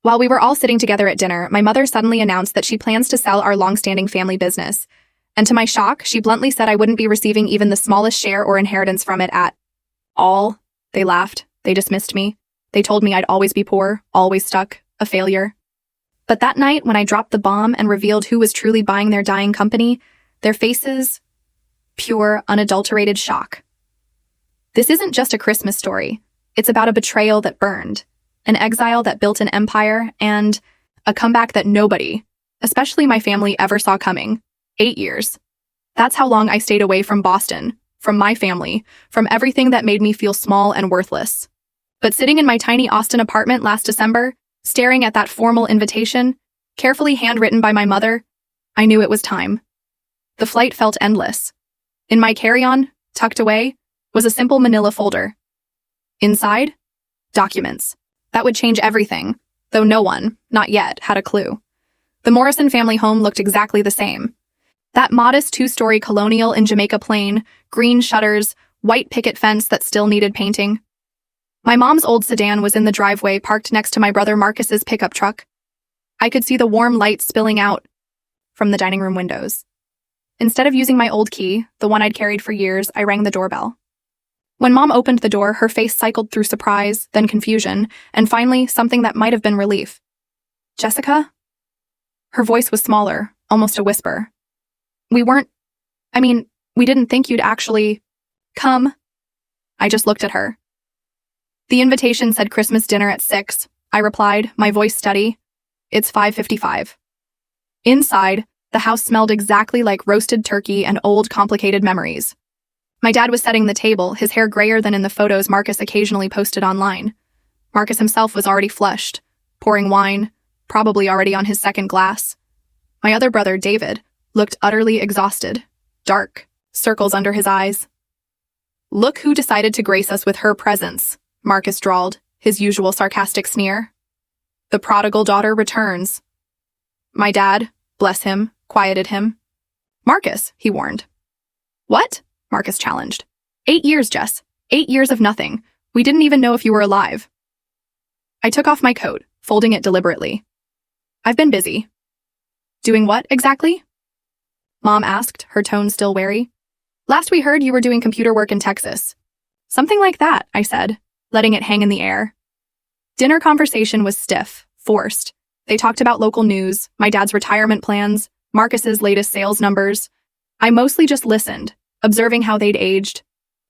While we were all sitting together at dinner, my mother suddenly announced that she plans to sell our long-standing family business. And to my shock, she bluntly said I wouldn't be receiving even the smallest share or inheritance from it at all. They laughed. They dismissed me. They told me I'd always be poor, always stuck, a failure. But that night, when I dropped the bomb and revealed who was truly buying their dying company, their faces, pure, unadulterated shock. This isn't just a Christmas story. It's about a betrayal that burned, an exile that built an empire, and a comeback that nobody, especially my family, ever saw coming. 8 years. That's how long I stayed away from Boston, from my family, from everything that made me feel small and worthless. But sitting in my tiny Austin apartment last December, staring at that formal invitation, carefully handwritten by my mother, I knew it was time. The flight felt endless. In my carry-on, tucked away, was a simple manila folder. Inside, documents. That would change everything, though no one, not yet, had a clue. The Morrison family home looked exactly the same. That modest 2-story colonial in Jamaica Plain, green shutters, white picket fence that still needed painting. My mom's old sedan was in the driveway parked next to my brother Marcus's pickup truck. I could see the warm light spilling out from the dining room windows. Instead of using my old key, the one I'd carried for years, I rang the doorbell. When Mom opened the door, her face cycled through surprise, then confusion, and finally something that might have been relief. "Jessica?" Her voice was smaller, almost a whisper. We didn't think you'd actually come." I just looked at her. "The invitation said Christmas dinner at 6, I replied, my voice steady. "It's 5:55. Inside, the house smelled exactly like roasted turkey and old, complicated memories. My dad was setting the table, his hair grayer than in the photos Marcus occasionally posted online. Marcus himself was already flushed, pouring wine, probably already on his second glass. My other brother, David, looked utterly exhausted, dark, circles under his eyes. "Look who decided to grace us with her presence," Marcus drawled, his usual sarcastic sneer. "The prodigal daughter returns." My dad, bless him, quieted him. "Marcus," he warned. "What?" Marcus challenged. 8 years, Jess. 8 years of nothing. We didn't even know if you were alive." I took off my coat, folding it deliberately. "I've been busy." "Doing what, exactly?" Mom asked, her tone still wary. "Last we heard you were doing computer work in Texas." "Something like that," I said, letting it hang in the air. Dinner conversation was stiff, forced. They talked about local news, my dad's retirement plans, Marcus's latest sales numbers. I mostly just listened, observing how they'd aged,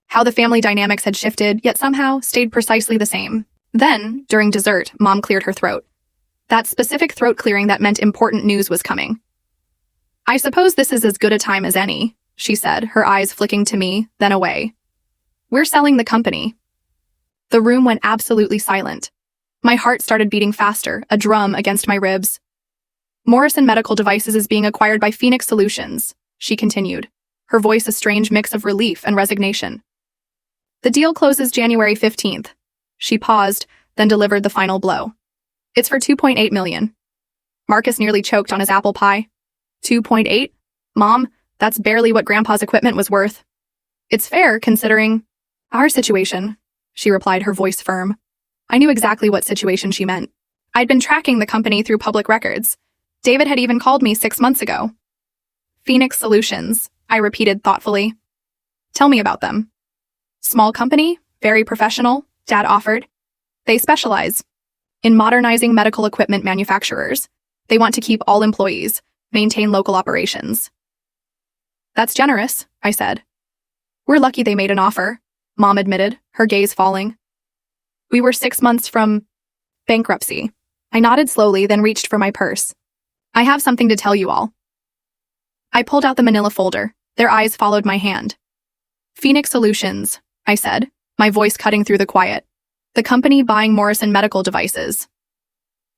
how the family dynamics had shifted, yet somehow stayed precisely the same. Then, during dessert, Mom cleared her throat. That specific throat clearing that meant important news was coming. "I suppose this is as good a time as any," she said, her eyes flicking to me, then away. "We're selling the company." The room went absolutely silent. My heart started beating faster, a drum against my ribs. "Morrison Medical Devices is being acquired by Phoenix Solutions," she continued, her voice a strange mix of relief and resignation. "The deal closes January 15th. She paused, then delivered the final blow. "It's for $2.8 million. Marcus nearly choked on his apple pie. 2.8? Mom, that's barely what Grandpa's equipment was worth. "It's fair, considering our situation," she replied, her voice firm. I knew exactly what situation she meant. I'd been tracking the company through public records. David had even called me 6 months ago. "Phoenix Solutions," I repeated thoughtfully. "Tell me about them." "Small company, very professional," Dad offered. "They specialize in modernizing medical equipment manufacturers. They want to keep all employees, maintain local operations." "That's generous," I said. "We're lucky they made an offer," Mom admitted, her gaze falling. "We were 6 months from bankruptcy." I nodded slowly, then reached for my purse. "I have something to tell you all." I pulled out the manila folder. Their eyes followed my hand. "Phoenix Solutions," I said, my voice cutting through the quiet. "The company buying Morrison Medical Devices."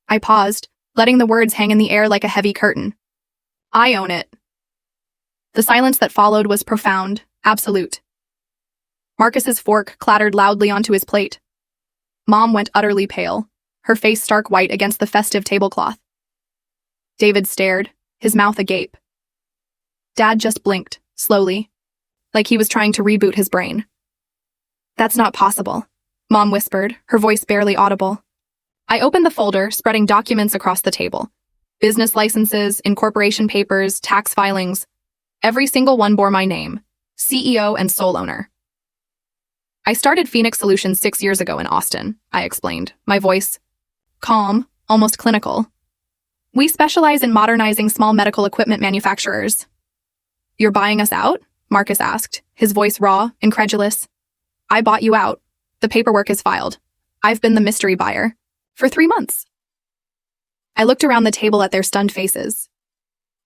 I paused, letting the words hang in the air like a heavy curtain. "I own it." The silence that followed was profound, absolute. Marcus's fork clattered loudly onto his plate. Mom went utterly pale, her face stark white against the festive tablecloth. David stared, his mouth agape. Dad just blinked, slowly, like he was trying to reboot his brain. "That's not possible," Mom whispered, her voice barely audible. I opened the folder, spreading documents across the table. Business licenses, incorporation papers, tax filings. Every single one bore my name, CEO and sole owner. I started Phoenix Solutions 6 years ago in Austin, I explained, my voice calm, almost clinical. We specialize in modernizing small medical equipment manufacturers. You're buying us out? Marcus asked, his voice raw, incredulous. I bought you out. The paperwork is filed. I've been the mystery buyer. For 3 months. I looked around the table at their stunned faces.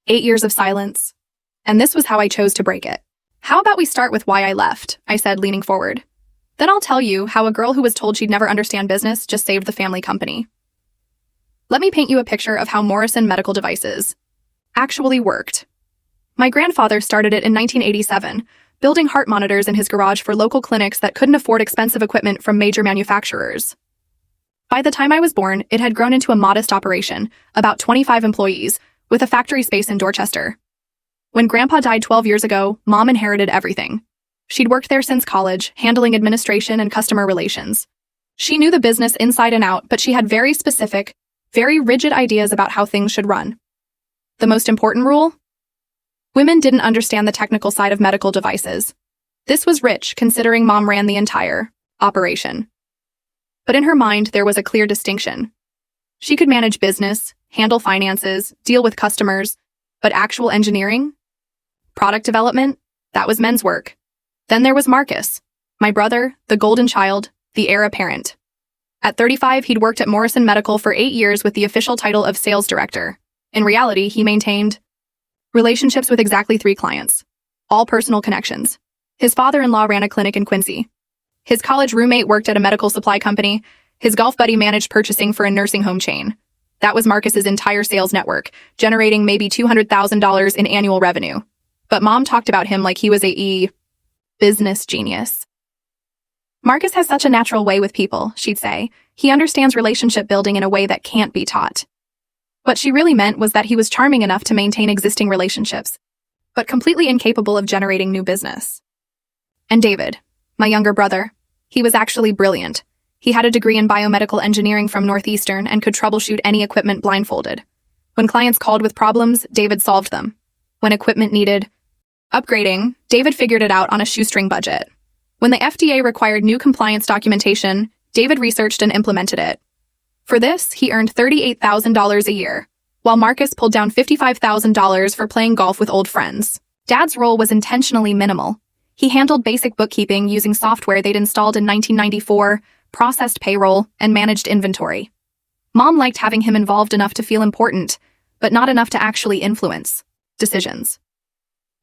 8 years of silence. And this was how I chose to break it. How about we start with why I left, I said, leaning forward. Then I'll tell you how a girl who was told she'd never understand business just saved the family company. Let me paint you a picture of how Morrison Medical Devices actually worked. My grandfather started it in 1987, building heart monitors in his garage for local clinics that couldn't afford expensive equipment from major manufacturers. By the time I was born, it had grown into a modest operation, about 25 employees, with a factory space in Dorchester. When Grandpa died 12 years ago, Mom inherited everything. She'd worked there since college, handling administration and customer relations. She knew the business inside and out, but she had very specific, very rigid ideas about how things should run. The most important rule? Women didn't understand the technical side of medical devices. This was rich, considering Mom ran the entire operation. But in her mind, there was a clear distinction. She could manage business, handle finances, deal with customers, but actual engineering? Product development? That was men's work. Then there was Marcus, my brother, the golden child, the heir apparent. At 35, he'd worked at Morrison Medical for 8 years with the official title of sales director. In reality, he maintained relationships with exactly 3 clients, all personal connections. His father-in-law ran a clinic in Quincy. His college roommate worked at a medical supply company. His golf buddy managed purchasing for a nursing home chain. That was Marcus's entire sales network, generating maybe $200,000 in annual revenue. But Mom talked about him like he was a business genius. Marcus has such a natural way with people, she'd say. He understands relationship building in a way that can't be taught. What she really meant was that he was charming enough to maintain existing relationships, but completely incapable of generating new business. And David, my younger brother, he was actually brilliant. He had a degree in biomedical engineering from Northeastern and could troubleshoot any equipment blindfolded. When clients called with problems, David solved them. When equipment needed upgrading, David figured it out on a shoestring budget. When the FDA required new compliance documentation, David researched and implemented it. For this, he earned $38,000 a year, while Marcus pulled down $55,000 for playing golf with old friends. Dad's role was intentionally minimal. He handled basic bookkeeping using software they'd installed in 1994, processed payroll, and managed inventory. Mom liked having him involved enough to feel important, but not enough to actually influence decisions.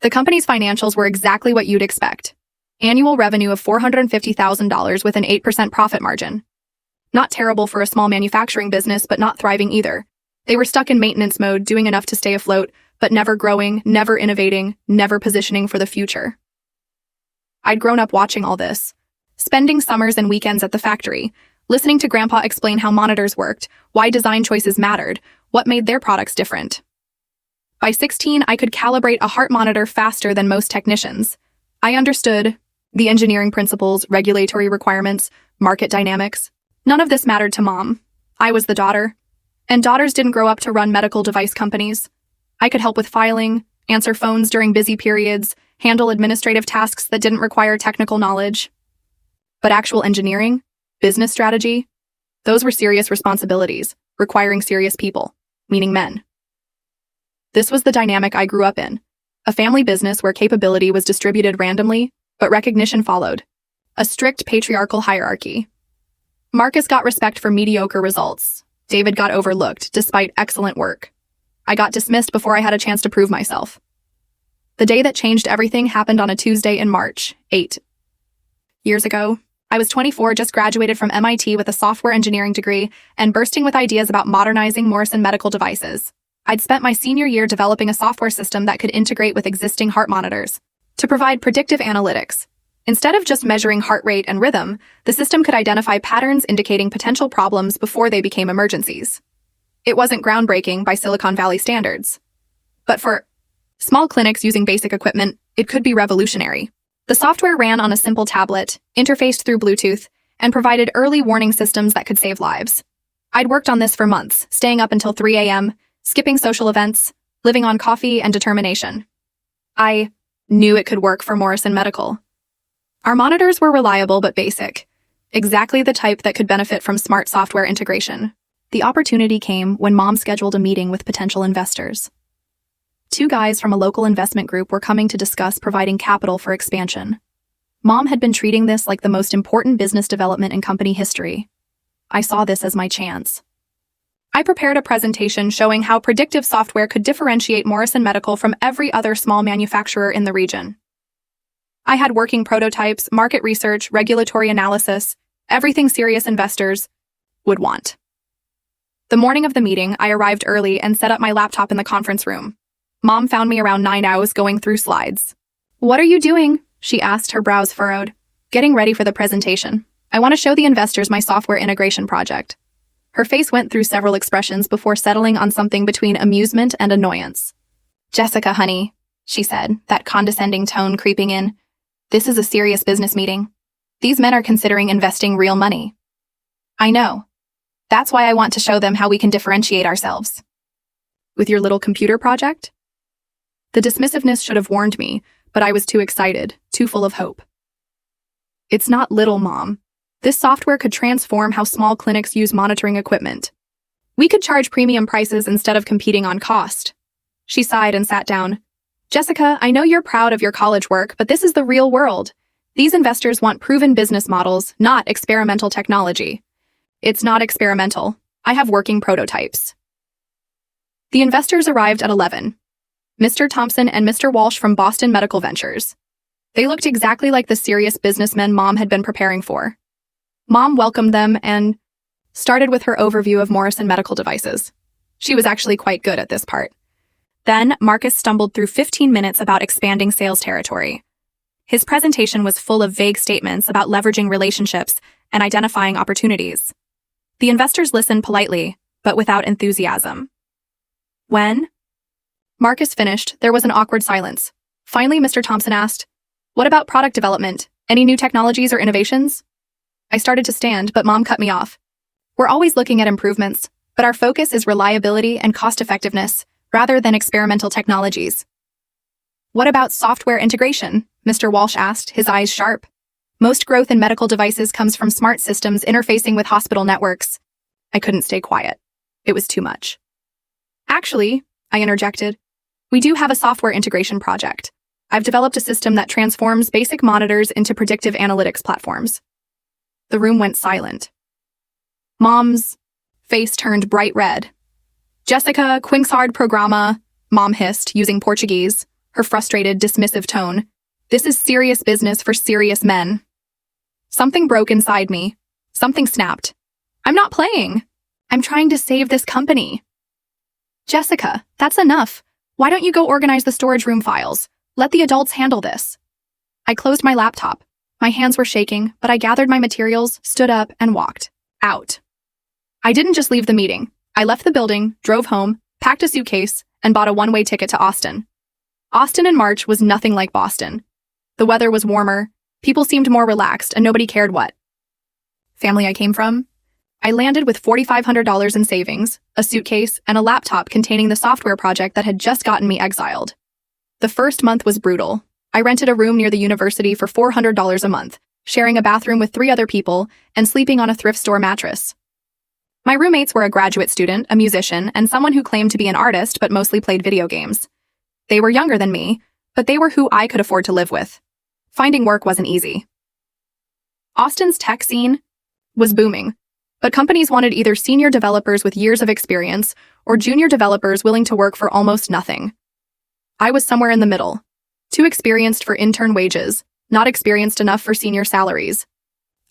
The company's financials were exactly what you'd expect. Annual revenue of $450,000 with an 8% profit margin. Not terrible for a small manufacturing business, but not thriving either. They were stuck in maintenance mode, doing enough to stay afloat, but never growing, never innovating, never positioning for the future. I'd grown up watching all this, spending summers and weekends at the factory, listening to Grandpa explain how monitors worked, why design choices mattered, what made their products different. By 16, I could calibrate a heart monitor faster than most technicians. I understood the engineering principles, regulatory requirements, market dynamics. None of this mattered to Mom. I was the daughter. And daughters didn't grow up to run medical device companies. I could help with filing, answer phones during busy periods, handle administrative tasks that didn't require technical knowledge. But actual engineering, business strategy, those were serious responsibilities, requiring serious people, meaning men. This was the dynamic I grew up in. A family business where capability was distributed randomly, but recognition followed. A strict patriarchal hierarchy. Marcus got respect for mediocre results. David got overlooked, despite excellent work. I got dismissed before I had a chance to prove myself. The day that changed everything happened on a Tuesday in March, 8 years ago. I was 24, just graduated from MIT with a software engineering degree and bursting with ideas about modernizing Morrison Medical Devices. I'd spent my senior year developing a software system that could integrate with existing heart monitors to provide predictive analytics. Instead of just measuring heart rate and rhythm, the system could identify patterns indicating potential problems before they became emergencies. It wasn't groundbreaking by Silicon Valley standards. But for small clinics using basic equipment, it could be revolutionary. The software ran on a simple tablet, interfaced through Bluetooth, and provided early warning systems that could save lives. I'd worked on this for months, staying up until 3 a.m., skipping social events, living on coffee and determination. I knew it could work for Morrison Medical. Our monitors were reliable but basic, exactly the type that could benefit from smart software integration. The opportunity came when Mom scheduled a meeting with potential investors. 2 guys from a local investment group were coming to discuss providing capital for expansion. Mom had been treating this like the most important business development in company history. I saw this as my chance. I prepared a presentation showing how predictive software could differentiate Morrison Medical from every other small manufacturer in the region. I had working prototypes, market research, regulatory analysis, everything serious investors would want. The morning of the meeting, I arrived early and set up my laptop in the conference room. Mom found me around 9 hours going through slides. "What are you doing?" she asked, her brows furrowed. "Getting ready for the presentation. I want to show the investors my software integration project." Her face went through several expressions before settling on something between amusement and annoyance. "Jessica, honey," she said, that condescending tone creeping in. "This is a serious business meeting. These men are considering investing real money." "I know. That's why I want to show them how we can differentiate ourselves." "With your little computer project?" The dismissiveness should have warned me, but I was too excited, too full of hope. "It's not little, Mom. This software could transform how small clinics use monitoring equipment. We could charge premium prices instead of competing on cost." She sighed and sat down. "Jessica, I know you're proud of your college work, but this is the real world. These investors want proven business models, not experimental technology." "It's not experimental. I have working prototypes." The investors arrived at 11. Mr. Thompson and Mr. Walsh from Boston Medical Ventures. They looked exactly like the serious businessmen Mom had been preparing for. Mom welcomed them and started with her overview of Morrison Medical devices. She was actually quite good at this part. Then Marcus stumbled through 15 minutes about expanding sales territory. His presentation was full of vague statements about leveraging relationships and identifying opportunities. The investors listened politely, but without enthusiasm. When Marcus finished, there was an awkward silence. Finally, Mr. Thompson asked, "What about product development? Any new technologies or innovations?" I started to stand, but Mom cut me off. "We're always looking at improvements, but our focus is reliability and cost-effectiveness, rather than experimental technologies." "What about software integration?" Mr. Walsh asked, his eyes sharp. "Most growth in medical devices comes from smart systems interfacing with hospital networks." I couldn't stay quiet. It was too much. "Actually," I interjected, "we do have a software integration project. I've developed a system that transforms basic monitors into predictive analytics platforms." The room went silent. Mom's face turned bright red. "Jessica, Quingsard Programa," Mom hissed, using Portuguese, her frustrated, dismissive tone. "This is serious business for serious men." Something broke inside me. Something snapped. "I'm not playing. I'm trying to save this company." "Jessica, that's enough. Why don't you go organize the storage room files? Let the adults handle this." I closed my laptop. My hands were shaking, but I gathered my materials, stood up, and walked out. I didn't just leave the meeting. I left the building, drove home, packed a suitcase, and bought a one-way ticket to Austin. Austin in March was nothing like Boston. The weather was warmer, people seemed more relaxed, and nobody cared what family I came from. I landed with $4,500 in savings, a suitcase, and a laptop containing the software project that had just gotten me exiled. The first month was brutal. I rented a room near the university for $400 a month, sharing a bathroom with 3 other people, and sleeping on a thrift store mattress. My roommates were a graduate student, a musician, and someone who claimed to be an artist but mostly played video games. They were younger than me, but they were who I could afford to live with. Finding work wasn't easy. Austin's tech scene was booming, but companies wanted either senior developers with years of experience or junior developers willing to work for almost nothing. I was somewhere in the middle. Too experienced for intern wages, not experienced enough for senior salaries.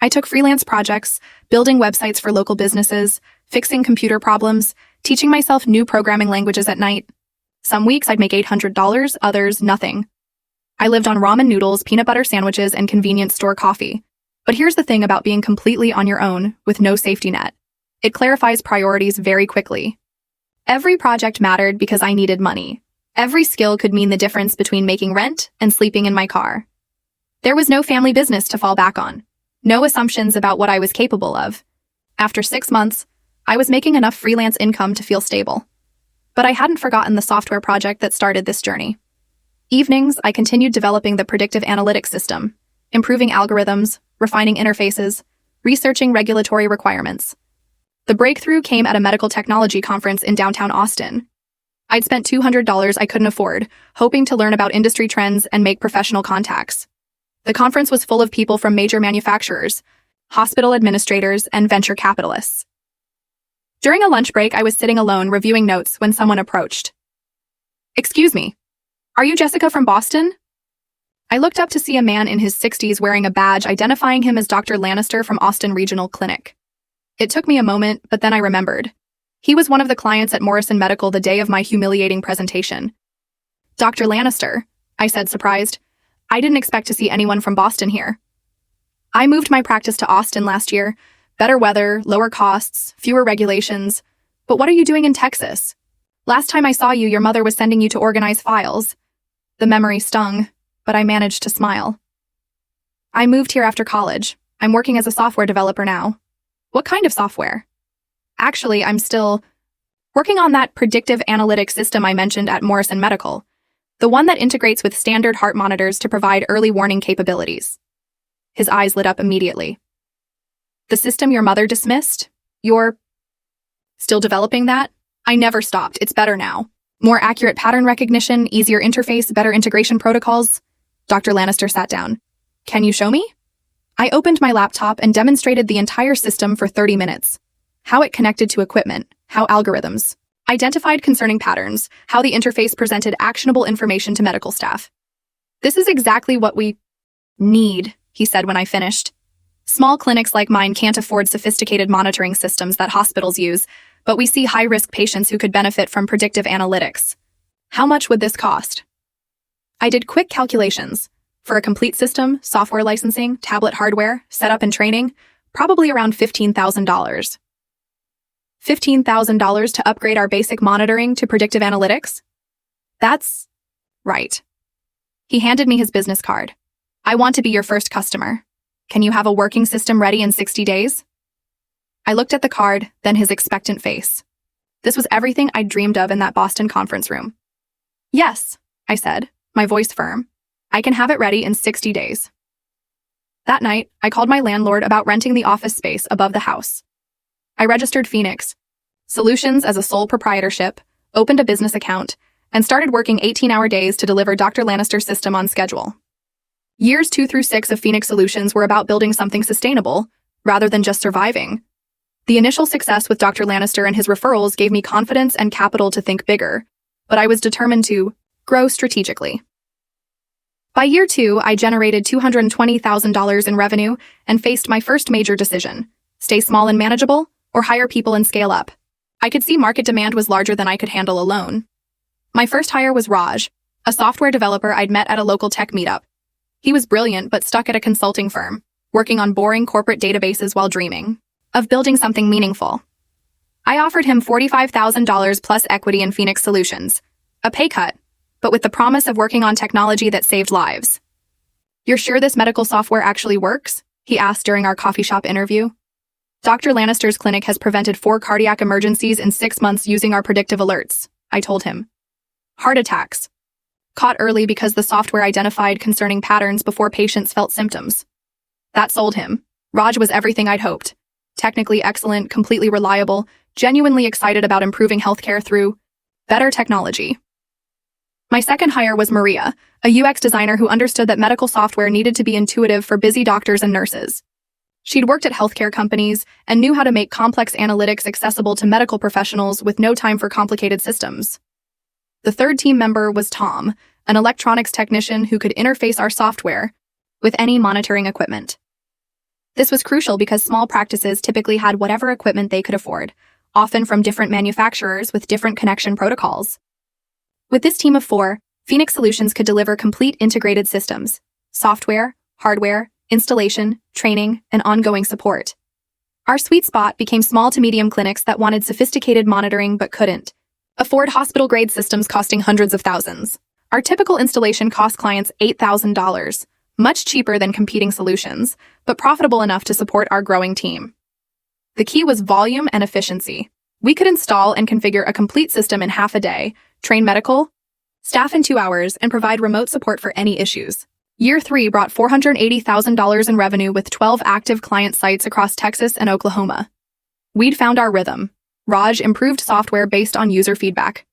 I took freelance projects, building websites for local businesses, fixing computer problems, teaching myself new programming languages at night. Some weeks I'd make $800, others nothing. I lived on ramen noodles, peanut butter sandwiches, and convenience store coffee. But here's the thing about being completely on your own, with no safety net. It clarifies priorities very quickly. Every project mattered because I needed money. Every skill could mean the difference between making rent and sleeping in my car. There was no family business to fall back on. No assumptions about what I was capable of. After 6 months, I was making enough freelance income to feel stable. But I hadn't forgotten the software project that started this journey. Evenings, I continued developing the predictive analytics system, improving algorithms, refining interfaces, researching regulatory requirements. The breakthrough came at a medical technology conference in downtown Austin. I'd spent $200 I couldn't afford, hoping to learn about industry trends and make professional contacts. The conference was full of people from major manufacturers, hospital administrators, and venture capitalists. During a lunch break, I was sitting alone reviewing notes when someone approached. "Excuse me, are you Jessica from Boston?" I looked up to see a man in his 60s wearing a badge identifying him as Dr. Lannister from Austin Regional Clinic. It took me a moment, but then I remembered. He was one of the clients at Morrison Medical the day of my humiliating presentation. "Dr. Lannister," I said, surprised. I didn't expect to see anyone from Boston here. "I moved my practice to Austin last year. Better weather, lower costs, fewer regulations. But what are you doing in Texas? Last time I saw you, your mother was sending you to organize files." The memory stung, but I managed to smile. "I moved here after college. I'm working as a software developer now." "What kind of software?" "Actually, I'm still working on that predictive analytics system I mentioned at Morrison Medical, the one that integrates with standard heart monitors to provide early warning capabilities." His eyes lit up immediately. "The system your mother dismissed? You're still developing that?" "I never stopped. It's better now. More accurate pattern recognition, easier interface, better integration protocols." Dr. Lannister sat down. "Can you show me?" I opened my laptop and demonstrated the entire system for 30 minutes. How it connected to equipment, how algorithms identified concerning patterns, how the interface presented actionable information to medical staff. "This is exactly what we need," he said when I finished. "Small clinics like mine can't afford sophisticated monitoring systems that hospitals use, but we see high-risk patients who could benefit from predictive analytics. How much would this cost?" I did quick calculations. For a complete system, software licensing, tablet hardware, setup and training, probably around $15,000. $15,000 to upgrade our basic monitoring to predictive analytics? That's right. He handed me his business card. "I want to be your first customer. Can you have a working system ready in 60 days? I looked at the card, then his expectant face. This was everything I'd dreamed of in that Boston conference room. "Yes," I said, my voice firm. "I can have it ready in 60 days. That night, I called my landlord about renting the office space above the house. I registered Phoenix Solutions as a sole proprietorship, opened a business account, and started working 18-hour days to deliver Dr. Lannister's system on schedule. Years 2 through 6 of Phoenix Solutions were about building something sustainable, rather than just surviving. The initial success with Dr. Lannister and his referrals gave me confidence and capital to think bigger, but I was determined to grow strategically. By year 2, I generated $220,000 in revenue and faced my first major decision: stay small and manageable, or hire people and scale up. I could see market demand was larger than I could handle alone. My first hire was Raj, a software developer I'd met at a local tech meetup. He was brilliant but stuck at a consulting firm, working on boring corporate databases while dreaming of building something meaningful. I offered him $45,000 plus equity in Phoenix Solutions, a pay cut, but with the promise of working on technology that saved lives. "You're sure this medical software actually works?" he asked during our coffee shop interview. "Dr. Lannister's clinic has prevented 4 cardiac emergencies in 6 months using our predictive alerts," I told him. "Heart attacks. Caught early because the software identified concerning patterns before patients felt symptoms." That sold him. Raj was everything I'd hoped. Technically excellent, completely reliable, genuinely excited about improving healthcare through better technology. My second hire was Maria, a UX designer who understood that medical software needed to be intuitive for busy doctors and nurses. She'd worked at healthcare companies and knew how to make complex analytics accessible to medical professionals with no time for complicated systems. The third team member was Tom, an electronics technician who could interface our software with any monitoring equipment. This was crucial because small practices typically had whatever equipment they could afford, often from different manufacturers with different connection protocols. With this team of 4, Phoenix Solutions could deliver complete integrated systems: software, hardware, installation, training, and ongoing support. Our sweet spot became small to medium clinics that wanted sophisticated monitoring but couldn't afford hospital-grade systems costing hundreds of thousands. Our typical installation cost clients $8,000, much cheaper than competing solutions, but profitable enough to support our growing team. The key was volume and efficiency. We could install and configure a complete system in half a day, train medical staff in 2 hours, and provide remote support for any issues. Year 3 brought $480,000 in revenue with 12 active client sites across Texas and Oklahoma. We'd found our rhythm. Raj improved software based on user feedback.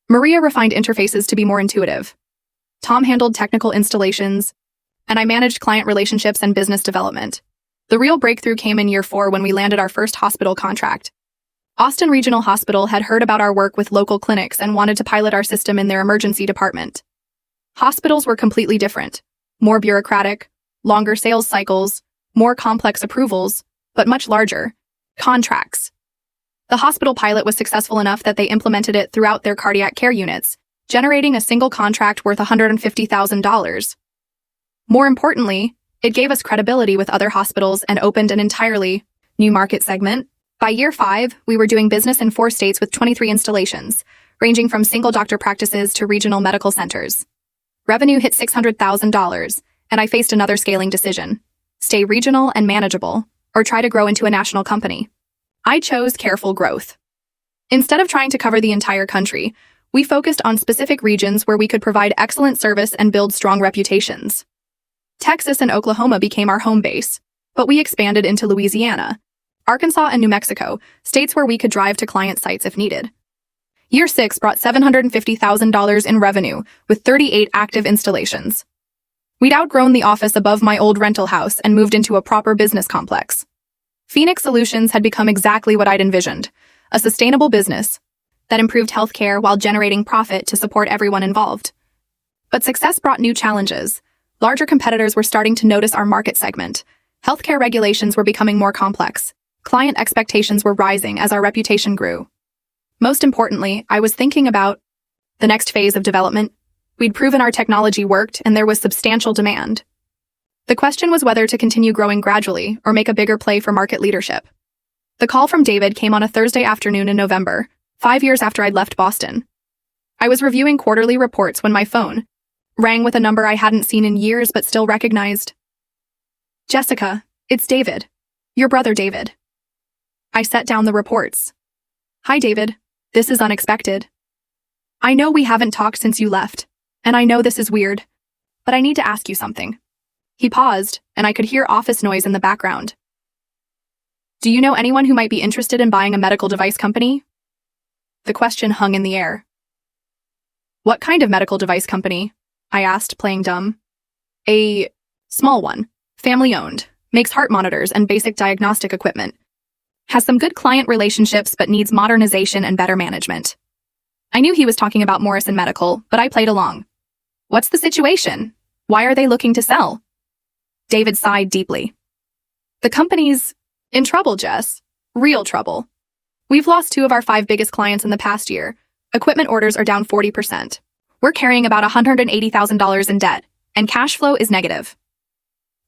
Maria refined interfaces to be more intuitive. Tom handled technical installations, and I managed client relationships and business development. The real breakthrough came in year 4 when we landed our first hospital contract. Austin Regional Hospital had heard about our work with local clinics and wanted to pilot our system in their emergency department. Hospitals were completely different. More bureaucratic, longer sales cycles, more complex approvals, but much larger contracts. The hospital pilot was successful enough that they implemented it throughout their cardiac care units, generating a single contract worth $150,000. More importantly, it gave us credibility with other hospitals and opened an entirely new market segment. By year 5, we were doing business in 4 states with 23 installations, ranging from single doctor practices to regional medical centers. Revenue hit $600,000, and I faced another scaling decision: stay regional and manageable, or try to grow into a national company. I chose careful growth. Instead of trying to cover the entire country, we focused on specific regions where we could provide excellent service and build strong reputations. Texas and Oklahoma became our home base, but we expanded into Louisiana, Arkansas, and New Mexico, states where we could drive to client sites if needed. Year 6 brought $750,000 in revenue, with 38 active installations. We'd outgrown the office above my old rental house and moved into a proper business complex. Phoenix Solutions had become exactly what I'd envisioned: a sustainable business that improved healthcare while generating profit to support everyone involved. But success brought new challenges. Larger competitors were starting to notice our market segment. Healthcare regulations were becoming more complex. Client expectations were rising as our reputation grew. Most importantly, I was thinking about the next phase of development. We'd proven our technology worked, and there was substantial demand. The question was whether to continue growing gradually or make a bigger play for market leadership. The call from David came on a Thursday afternoon in November, 5 years after I'd left Boston. I was reviewing quarterly reports when my phone rang with a number I hadn't seen in years but still recognized. "Jessica, it's David. Your brother David." I set down the reports. "Hi, David. This is unexpected. I know we haven't talked since you left, and I know this is weird, but I need to ask you something." He paused, and I could hear office noise in the background. "Do you know anyone who might be interested in buying a medical device company?" The question hung in the air. "What kind of medical device company?" I asked, playing dumb. "A small one, family-owned, makes heart monitors and basic diagnostic equipment. Has some good client relationships but needs modernization and better management." I knew he was talking about Morrison Medical, but I played along. "What's the situation? Why are they looking to sell?" David sighed deeply. "The company's in trouble, Jess. Real trouble. We've lost 2 of our 5 biggest clients in the past year. Equipment orders are down 40%. We're carrying about $180,000 in debt, and cash flow is negative."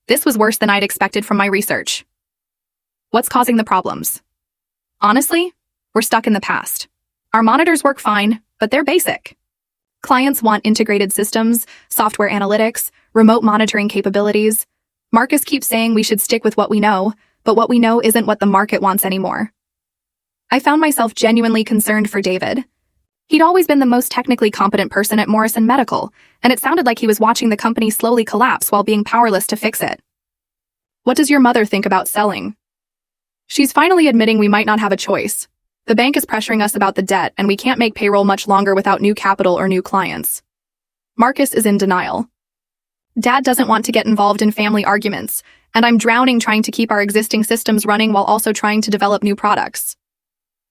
This was worse than I'd expected from my research. "What's causing the problems?" "Honestly, we're stuck in the past. Our monitors work fine, but they're basic. Clients want integrated systems, software analytics, remote monitoring capabilities. Marcus keeps saying we should stick with what we know, but what we know isn't what the market wants anymore." I found myself genuinely concerned for David. He'd always been the most technically competent person at Morrison Medical, and it sounded like he was watching the company slowly collapse while being powerless to fix it. "What does your mother think about selling?" "She's finally admitting we might not have a choice. The bank is pressuring us about the debt, and we can't make payroll much longer without new capital or new clients." Marcus is in denial. "Dad doesn't want to get involved in family arguments, and I'm drowning trying to keep our existing systems running while also trying to develop new products."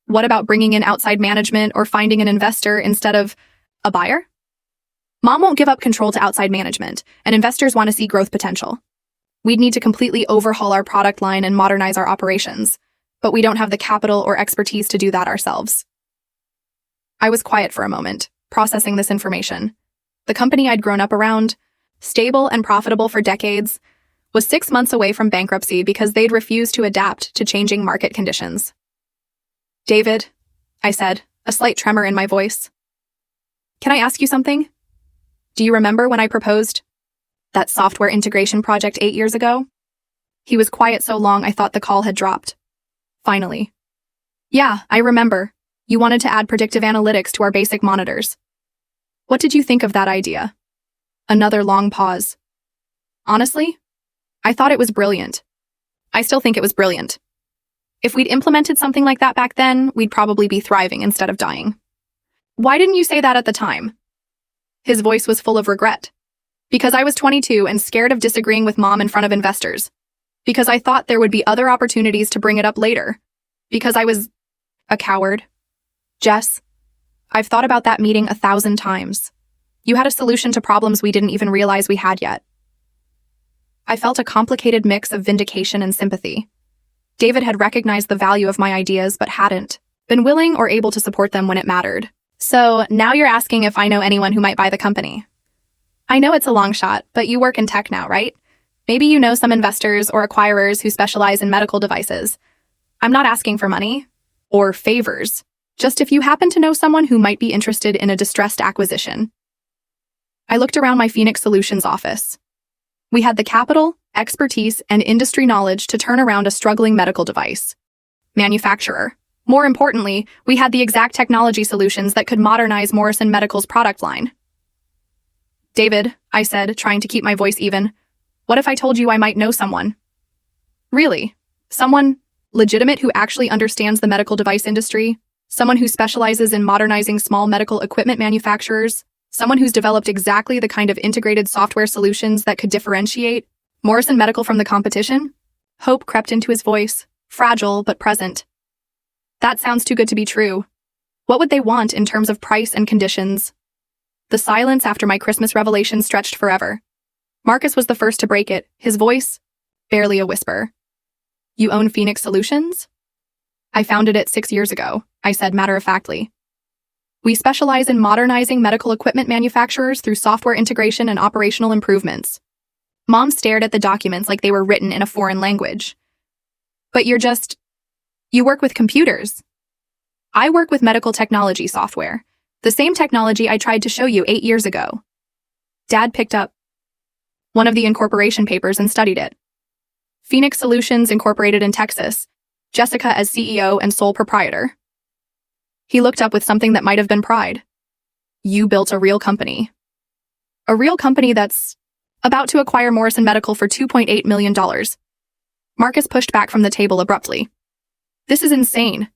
"What about bringing in outside management or finding an investor instead of a buyer?" "Mom won't give up control to outside management, and investors want to see growth potential. We'd need to completely overhaul our product line and modernize our operations, but we don't have the capital or expertise to do that ourselves." I was quiet for a moment, processing this information. The company I'd grown up around, stable and profitable for decades, was 6 months away from bankruptcy because they'd refused to adapt to changing market conditions. "David," I said, a slight tremor in my voice, "can I ask you something? Do you remember when I proposed that software integration project 8 years ago?" He was quiet so long I thought the call had dropped. Finally. Yeah, I remember. You wanted to add predictive analytics to our basic monitors. What did you think of that idea? Another long pause. Honestly, I thought it was brilliant. I still think it was brilliant. If we'd implemented something like that back then, we'd probably be thriving instead of dying. Why didn't you say that at the time? His voice was full of regret. Because I was 22 and scared of disagreeing with Mom in front of investors. Because I thought there would be other opportunities to bring it up later. Because I was a coward. Jess, I've thought about that meeting 1,000 times. You had a solution to problems we didn't even realize we had yet. I felt a complicated mix of vindication and sympathy. David had recognized the value of my ideas but hadn't been willing or able to support them when it mattered. So now you're asking if I know anyone who might buy the company. I know it's a long shot, but you work in tech now, right? Maybe you know some investors or acquirers who specialize in medical devices. I'm not asking for money or favors, just if you happen to know someone who might be interested in a distressed acquisition. I looked around my Phoenix Solutions office. We had the capital, expertise, and industry knowledge to turn around a struggling medical device manufacturer. More importantly, we had the exact technology solutions that could modernize Morrison Medical's product line. David, I said, trying to keep my voice even, what if I told you I might know someone? Really? Someone legitimate who actually understands the medical device industry? Someone who specializes in modernizing small medical equipment manufacturers? Someone who's developed exactly the kind of integrated software solutions that could differentiate Morrison Medical from the competition? Hope crept into his voice, fragile but present. That sounds too good to be true. What would they want in terms of price and conditions? The silence after my Christmas revelation stretched forever. Marcus was the first to break it, his voice barely a whisper. You own Phoenix Solutions? I founded it 6 years ago, I said matter-of-factly. We specialize in modernizing medical equipment manufacturers through software integration and operational improvements. Mom stared at the documents like they were written in a foreign language. But you work with computers. I work with medical technology software, the same technology I tried to show you 8 years ago. Dad picked up one of the incorporation papers and studied it. Phoenix Solutions Incorporated in Texas, Jessica as CEO and sole proprietor. He looked up with something that might have been pride. You built a real company. A real company that's about to acquire Morrison Medical for $2.8 million. Marcus pushed back from the table abruptly. This is insane.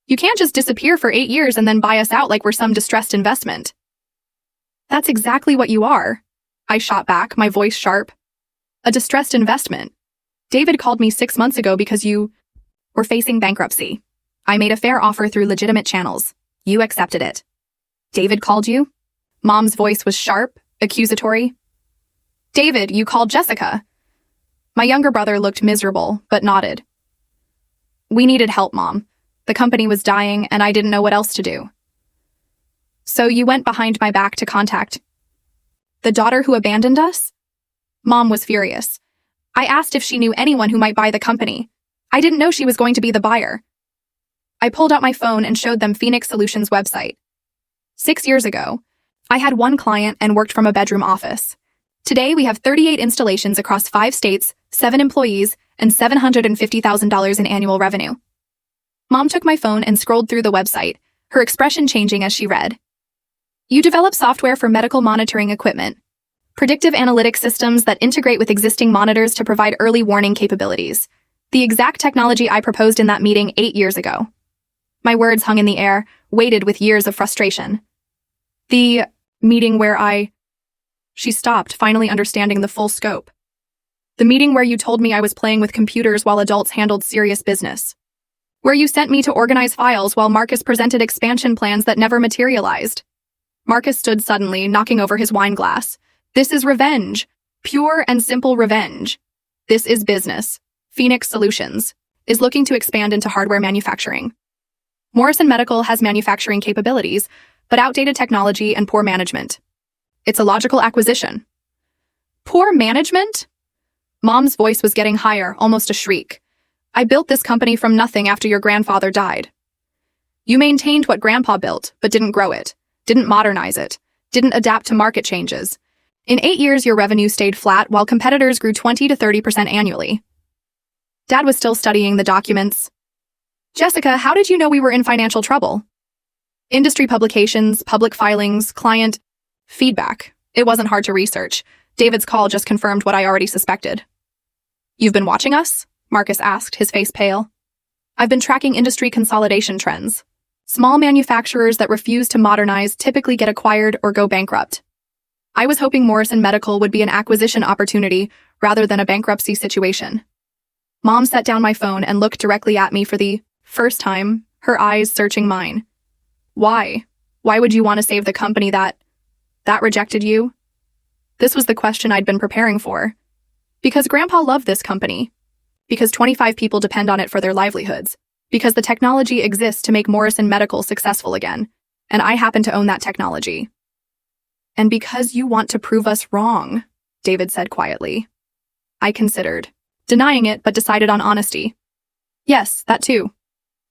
You can't just disappear for 8 years and then buy us out like we're some distressed investment. That's exactly what you are. I shot back, my voice sharp. A distressed investment. David called me 6 months ago because you were facing bankruptcy. I made a fair offer through legitimate channels. You accepted it. David called you? Mom's voice was sharp, accusatory. David, you called Jessica. My younger brother looked miserable, but nodded. We needed help, Mom. The company was dying, and I didn't know what else to do. So you went behind my back to contact the daughter who abandoned us? Mom was furious. I asked if she knew anyone who might buy the company. I didn't know she was going to be the buyer. I pulled out my phone and showed them Phoenix Solutions' website. 6 years ago, I had one client and worked from a bedroom office. Today, we have 38 installations across 5 states, 7 employees, and $750,000 in annual revenue. Mom took my phone and scrolled through the website, her expression changing as she read. You develop software for medical monitoring equipment, predictive analytics systems that integrate with existing monitors to provide early warning capabilities. The exact technology I proposed in that meeting 8 years ago. My words hung in the air, weighted with years of frustration. The meeting where She stopped, finally understanding the full scope. The meeting where you told me I was playing with computers while adults handled serious business. Where you sent me to organize files while Marcus presented expansion plans that never materialized. Marcus stood suddenly, knocking over his wine glass. This is revenge. Pure and simple revenge. This is business. Phoenix Solutions is looking to expand into hardware manufacturing. Morrison Medical has manufacturing capabilities, but outdated technology and poor management. It's a logical acquisition. Poor management? Mom's voice was getting higher, almost a shriek. I built this company from nothing after your grandfather died. You maintained what Grandpa built, but didn't grow it, didn't modernize it, didn't adapt to market changes. In 8 years, your revenue stayed flat while competitors grew 20 to 30% annually. Dad was still studying the documents. Jessica, how did you know we were in financial trouble? Industry publications, public filings, client feedback. It wasn't hard to research. David's call just confirmed what I already suspected. You've been watching us? Marcus asked, his face pale. I've been tracking industry consolidation trends. Small manufacturers that refuse to modernize typically get acquired or go bankrupt. I was hoping Morrison Medical would be an acquisition opportunity rather than a bankruptcy situation. Mom set down my phone and looked directly at me for the first time, her eyes searching mine. Why? Why would you want to save the company that rejected you? This was the question I'd been preparing for. Because Grandpa loved this company. Because 25 people depend on it for their livelihoods. Because the technology exists to make Morrison Medical successful again, and I happen to own that technology. And because you want to prove us wrong, David said quietly. I considered, denying it, but decided on honesty. Yes, that too.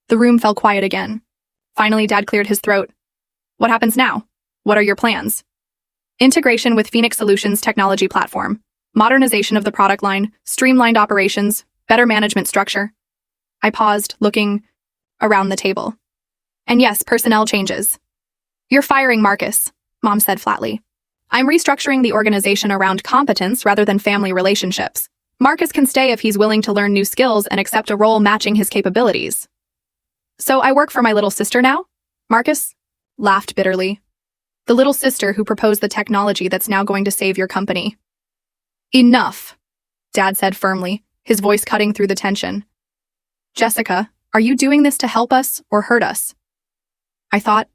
The room fell quiet again. Finally, Dad cleared his throat. What happens now? What are your plans? Integration with Phoenix Solutions technology platform, modernization of the product line, streamlined operations, better management structure. I paused, looking around the table. And yes, personnel changes. You're firing Marcus, Mom said flatly. I'm restructuring the organization around competence rather than family relationships. Marcus can stay if he's willing to learn new skills and accept a role matching his capabilities. So I work for my little sister now? Marcus laughed bitterly. The little sister who proposed the technology that's now going to save your company. Enough, Dad said firmly, his voice cutting through the tension. Jessica, are you doing this to help us or hurt us? I thought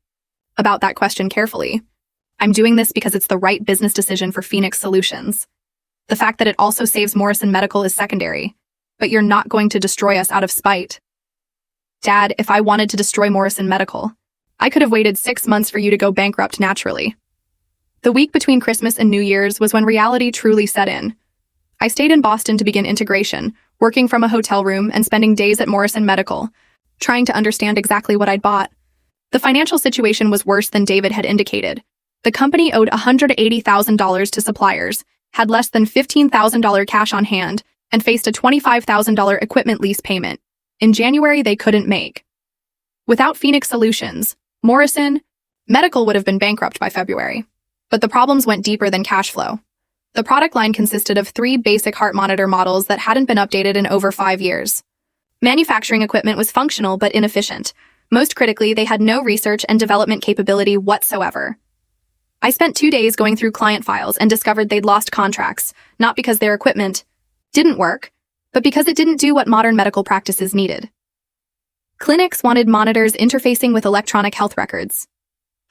about that question carefully. I'm doing this because it's the right business decision for Phoenix Solutions. The fact that it also saves Morrison Medical is secondary, but you're not going to destroy us out of spite. Dad, if I wanted to destroy Morrison Medical, I could have waited 6 months for you to go bankrupt naturally. The week between Christmas and New Year's was when reality truly set in. I stayed in Boston to begin integration, working from a hotel room and spending days at Morrison Medical, trying to understand exactly what I'd bought. The financial situation was worse than David had indicated. The company owed $180,000 to suppliers, had less than $15,000 cash on hand, and faced a $25,000 equipment lease payment. In January, they couldn't make. Without Phoenix Solutions, Morrison Medical would have been bankrupt by February. But the problems went deeper than cash flow. The product line consisted of 3 basic heart monitor models that hadn't been updated in over 5 years. Manufacturing equipment was functional but inefficient. Most critically, they had no research and development capability whatsoever. I spent 2 days going through client files and discovered they'd lost contracts, not because their equipment didn't work, but because it didn't do what modern medical practices needed. Clinics wanted monitors interfacing with electronic health records.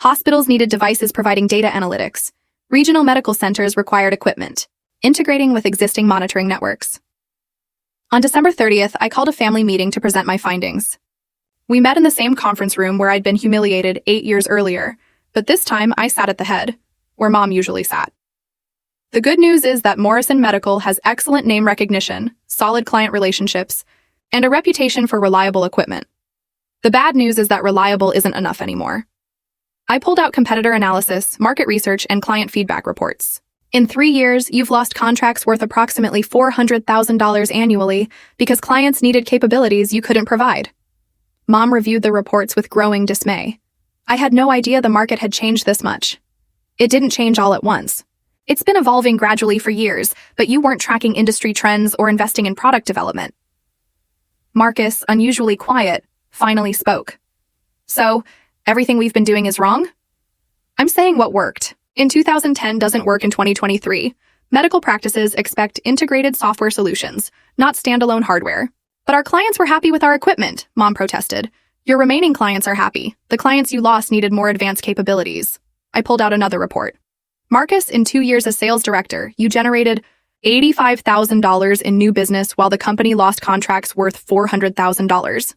Hospitals needed devices providing data analytics. Regional medical centers required equipment, integrating with existing monitoring networks. On December 30th, I called a family meeting to present my findings. We met in the same conference room where I'd been humiliated 8 years earlier, but this time I sat at the head, where Mom usually sat. The good news is that Morrison Medical has excellent name recognition, solid client relationships, and a reputation for reliable equipment. The bad news is that reliable isn't enough anymore. I pulled out competitor analysis, market research, and client feedback reports. In 3 years, you've lost contracts worth approximately $400,000 annually because clients needed capabilities you couldn't provide. Mom reviewed the reports with growing dismay. I had no idea the market had changed this much. It didn't change all at once. It's been evolving gradually for years, but you weren't tracking industry trends or investing in product development. Marcus, unusually quiet, finally spoke. So, everything we've been doing is wrong? I'm saying what worked in 2010 doesn't work in 2023. Medical practices expect integrated software solutions, not standalone hardware. But our clients were happy with our equipment, Mom protested. Your remaining clients are happy. The clients you lost needed more advanced capabilities. I pulled out another report. Marcus, in 2 years as sales director, you generated $85,000 in new business while the company lost contracts worth $400,000.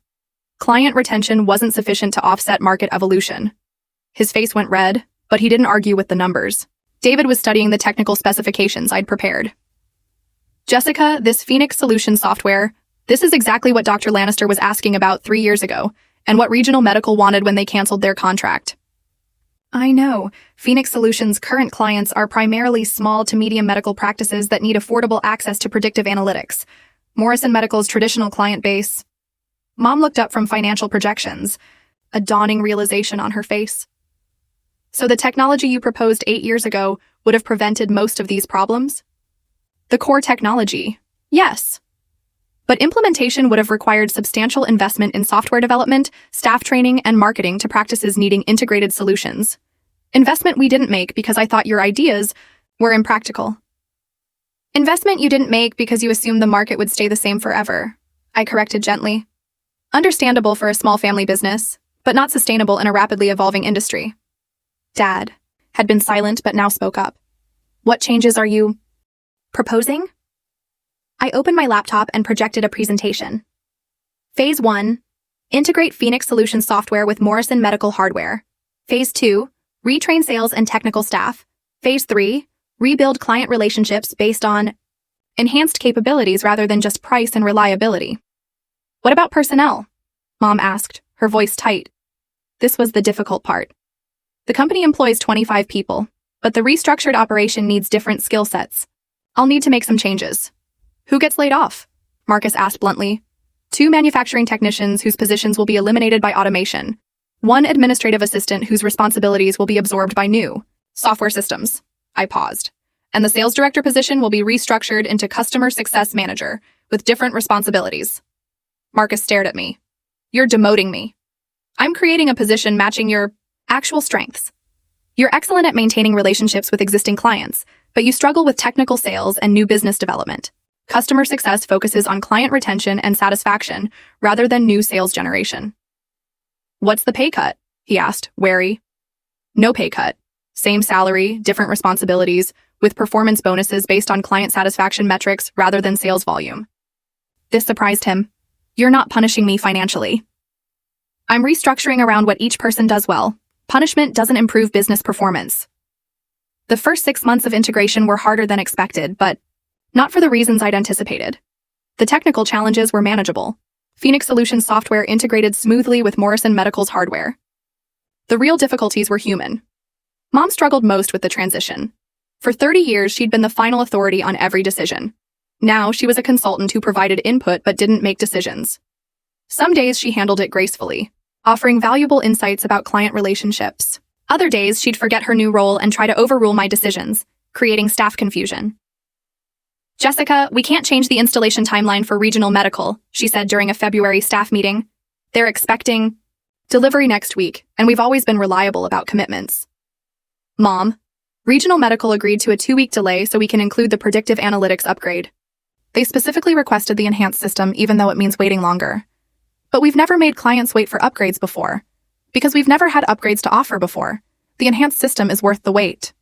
Client retention wasn't sufficient to offset market evolution. His face went red, but he didn't argue with the numbers. David was studying the technical specifications I'd prepared. Jessica, this Phoenix Solutions software, this is exactly what Dr. Lannister was asking about 3 years ago, and what Regional Medical wanted when they canceled their contract. I know. Phoenix Solutions' current clients are primarily small to medium medical practices that need affordable access to predictive analytics. Morrison Medical's traditional client base Mom looked up from financial projections, a dawning realization on her face. So the technology you proposed 8 years ago would have prevented most of these problems? The core technology, yes. But implementation would have required substantial investment in software development, staff training, and marketing to practices needing integrated solutions. Investment we didn't make because I thought your ideas were impractical. Investment you didn't make because you assumed the market would stay the same forever, I corrected gently. Understandable for a small family business, but not sustainable in a rapidly evolving industry. Dad had been silent but now spoke up. What changes are you proposing? I opened my laptop and projected a presentation. Phase 1, integrate Phoenix Solutions software with Morrison Medical hardware. Phase 2, retrain sales and technical staff. Phase 3, rebuild client relationships based on enhanced capabilities rather than just price and reliability. What about personnel? Mom asked, her voice tight. This was the difficult part. The company employs 25 people, but the restructured operation needs different skill sets. I'll need to make some changes. Who gets laid off? Marcus asked bluntly. 2 manufacturing technicians whose positions will be eliminated by automation. 1 administrative assistant whose responsibilities will be absorbed by new software systems. I paused. And the sales director position will be restructured into customer success manager with different responsibilities. Marcus stared at me. You're demoting me. I'm creating a position matching your actual strengths. You're excellent at maintaining relationships with existing clients, but you struggle with technical sales and new business development. Customer success focuses on client retention and satisfaction rather than new sales generation. What's the pay cut? He asked, wary. No pay cut. Same salary, different responsibilities, with performance bonuses based on client satisfaction metrics rather than sales volume. This surprised him. You're not punishing me financially. I'm restructuring around what each person does well. Punishment doesn't improve business performance. The first 6 months of integration were harder than expected, but not for the reasons I'd anticipated. The technical challenges were manageable. Phoenix Solutions software integrated smoothly with Morrison Medical's hardware. The real difficulties were human. Mom struggled most with the transition. For 30 years, she'd been the final authority on every decision. Now, she was a consultant who provided input but didn't make decisions. Some days she handled it gracefully, offering valuable insights about client relationships. Other days, she'd forget her new role and try to overrule my decisions, creating staff confusion. Jessica, we can't change the installation timeline for Regional Medical, she said during a February staff meeting. They're expecting delivery next week, and we've always been reliable about commitments. Mom, Regional Medical agreed to a 2-week delay so we can include the predictive analytics upgrade. They specifically requested the enhanced system even though it means waiting longer. But we've never made clients wait for upgrades before. Because we've never had upgrades to offer before. The enhanced system is worth the wait.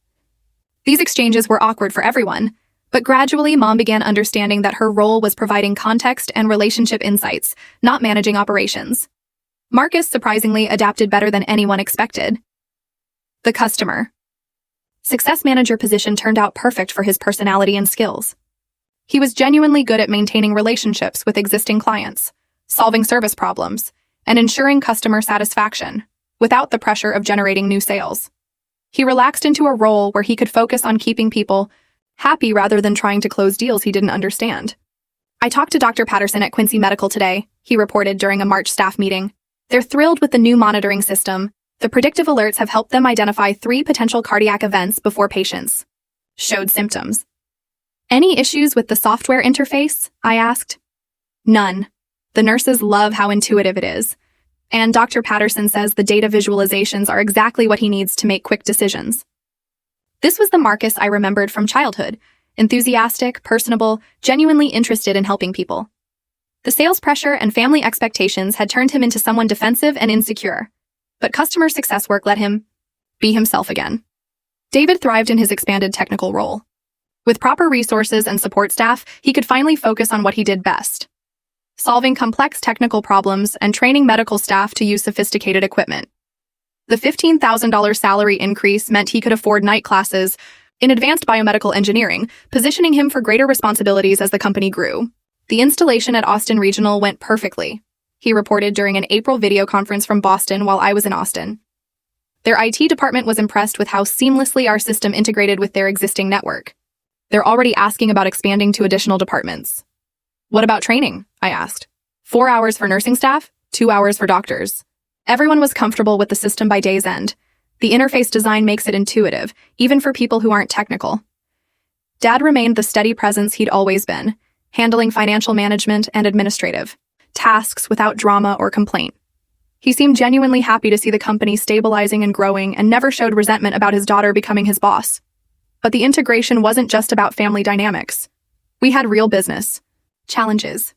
These exchanges were awkward for everyone, but gradually Mom began understanding that her role was providing context and relationship insights, not managing operations. Marcus surprisingly adapted better than anyone expected. The customer. Success manager position turned out perfect for his personality and skills. He was genuinely good at maintaining relationships with existing clients, solving service problems, and ensuring customer satisfaction, without the pressure of generating new sales. He relaxed into a role where he could focus on keeping people happy rather than trying to close deals he didn't understand. I talked to Dr. Patterson at Quincy Medical today, he reported during a March staff meeting. They're thrilled with the new monitoring system. The predictive alerts have helped them identify 3 potential cardiac events before patients showed symptoms. Any issues with the software interface? I asked. None. The nurses love how intuitive it is. And Dr. Patterson says the data visualizations are exactly what he needs to make quick decisions. This was the Marcus I remembered from childhood, enthusiastic, personable, genuinely interested in helping people. The sales pressure and family expectations had turned him into someone defensive and insecure, but customer success work let him be himself again. David thrived in his expanded technical role. With proper resources and support staff, he could finally focus on what he did best: solving complex technical problems and training medical staff to use sophisticated equipment. The $15,000 salary increase meant he could afford night classes in advanced biomedical engineering, positioning him for greater responsibilities as the company grew. The installation at Austin Regional went perfectly, he reported during an April video conference from Boston while I was in Austin. Their IT department was impressed with how seamlessly our system integrated with their existing network. They're already asking about expanding to additional departments. What about training? I asked. 4 hours for nursing staff, 2 hours for doctors. Everyone was comfortable with the system by day's end. The interface design makes it intuitive, even for people who aren't technical. Dad remained the steady presence he'd always been, handling financial management and administrative tasks without drama or complaint. He seemed genuinely happy to see the company stabilizing and growing and never showed resentment about his daughter becoming his boss. But the integration wasn't just about family dynamics. We had real business challenges.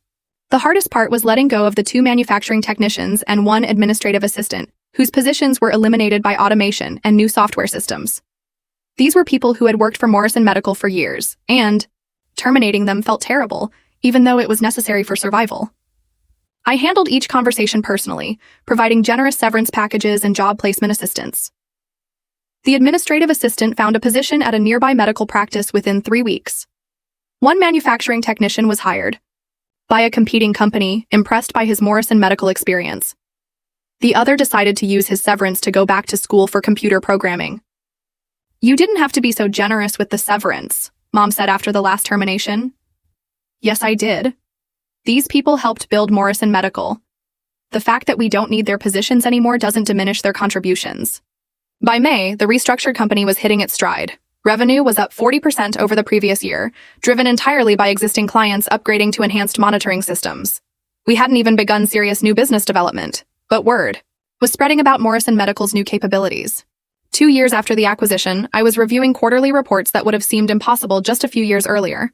The hardest part was letting go of the 2 manufacturing technicians and 1 administrative assistant, whose positions were eliminated by automation and new software systems. These were people who had worked for Morrison Medical for years, and terminating them felt terrible, even though it was necessary for survival. I handled each conversation personally, providing generous severance packages and job placement assistance. The administrative assistant found a position at a nearby medical practice within 3 weeks. 1 manufacturing technician was hired by a competing company, impressed by his Morrison Medical experience. The other decided to use his severance to go back to school for computer programming. "You didn't have to be so generous with the severance," Mom said after the last termination. "Yes, I did. These people helped build Morrison Medical. The fact that we don't need their positions anymore doesn't diminish their contributions." By May, the restructured company was hitting its stride. Revenue was up 40% over the previous year, driven entirely by existing clients upgrading to enhanced monitoring systems. We hadn't even begun serious new business development, but word was spreading about Morrison Medical's new capabilities. 2 years after the acquisition, I was reviewing quarterly reports that would have seemed impossible just a few years earlier.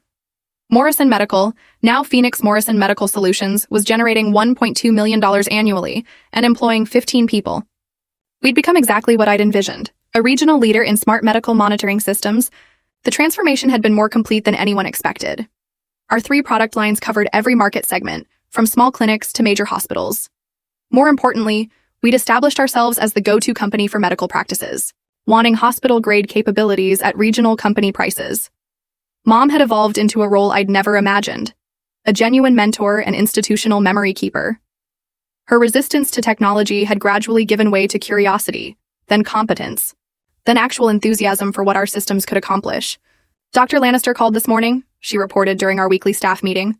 Morrison Medical, now Phoenix Morrison Medical Solutions, was generating $1.2 million annually and employing 15 people. We'd become exactly what I'd envisioned, a regional leader in smart medical monitoring systems. The transformation had been more complete than anyone expected. Our 3 product lines covered every market segment, from small clinics to major hospitals. More importantly, we'd established ourselves as the go-to company for medical practices, wanting hospital-grade capabilities at regional company prices. Mom had evolved into a role I'd never imagined, a genuine mentor and institutional memory keeper. Her resistance to technology had gradually given way to curiosity, then competence, then actual enthusiasm for what our systems could accomplish. "Dr. Lannister called this morning," she reported during our weekly staff meeting.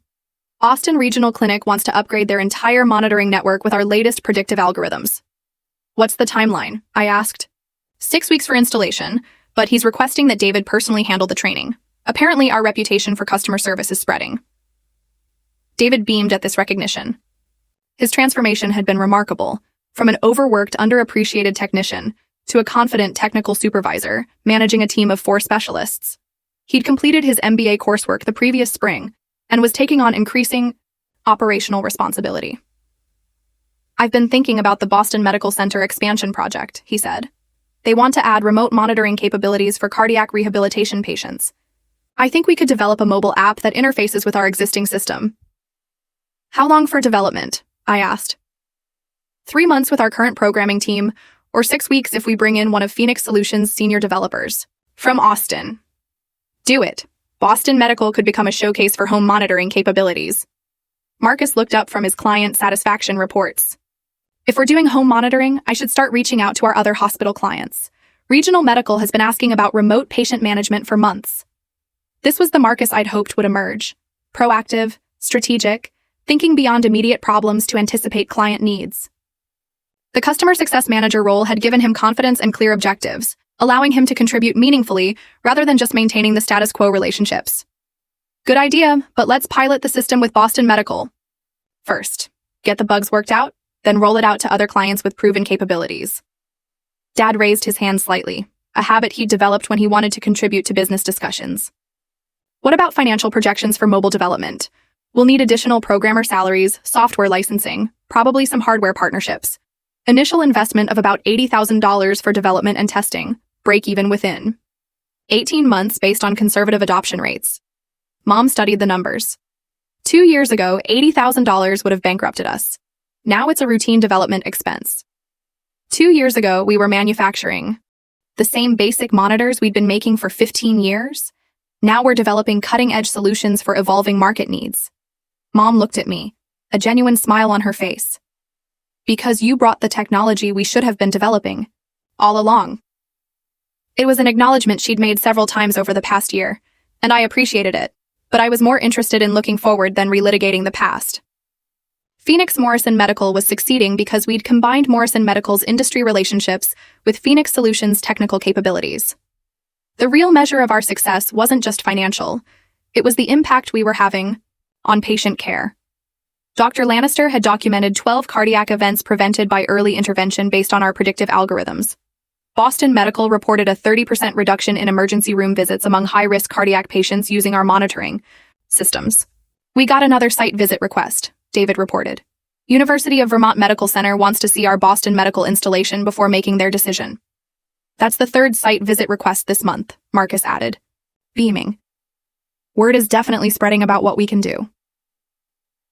"Austin Regional Clinic wants to upgrade their entire monitoring network with our latest predictive algorithms." "What's the timeline?" I asked. 6 weeks for installation, but he's requesting that David personally handle the training. Apparently, our reputation for customer service is spreading. David beamed at this recognition. His transformation had been remarkable, from an overworked, underappreciated technician to a confident technical supervisor, managing a team of 4 specialists. He'd completed his MBA coursework the previous spring and was taking on increasing operational responsibility. "I've been thinking about the Boston Medical Center expansion project," he said. "They want to add remote monitoring capabilities for cardiac rehabilitation patients. I think we could develop a mobile app that interfaces with our existing system." "How long for development?" I asked. 3 months with our current programming team, or 6 weeks if we bring in one of Phoenix Solutions' senior developers from Austin. "Do it. Boston Medical could become a showcase for home monitoring capabilities." Marcus looked up from his client satisfaction reports. "If we're doing home monitoring, I should start reaching out to our other hospital clients. Regional Medical has been asking about remote patient management for months." This was the Marcus I'd hoped would emerge. Proactive, strategic, thinking beyond immediate problems to anticipate client needs. The customer success manager role had given him confidence and clear objectives, allowing him to contribute meaningfully rather than just maintaining the status quo relationships. "Good idea, but let's pilot the system with Boston Medical. First, get the bugs worked out, then roll it out to other clients with proven capabilities." Dad raised his hand slightly, a habit he'd developed when he wanted to contribute to business discussions. "What about financial projections for mobile development? We'll need additional programmer salaries, software licensing, probably some hardware partnerships. Initial investment of about $80,000 for development and testing, break even within 18 months based on conservative adoption rates." Mom studied the numbers. 2 years ago, $80,000 would have bankrupted us. Now it's a routine development expense. 2 years ago, we were manufacturing the same basic monitors we'd been making for 15 years. Now we're developing cutting-edge solutions for evolving market needs. Mom looked at me, a genuine smile on her face. "Because you brought the technology we should have been developing all along." It was an acknowledgement she'd made several times over the past year, and I appreciated it, but I was more interested in looking forward than relitigating the past. Phoenix Morrison Medical was succeeding because we'd combined Morrison Medical's industry relationships with Phoenix Solutions' technical capabilities. The real measure of our success wasn't just financial, it was the impact we were having on patient care. Dr. Lannister had documented 12 cardiac events prevented by early intervention based on our predictive algorithms. Boston Medical reported a 30% reduction in emergency room visits among high-risk cardiac patients using our monitoring systems. We got another site visit request, David reported. University of Vermont Medical Center wants to see our Boston Medical installation before making their decision. That's the third site visit request this month, Marcus added, beaming. Word is definitely spreading about what we can do.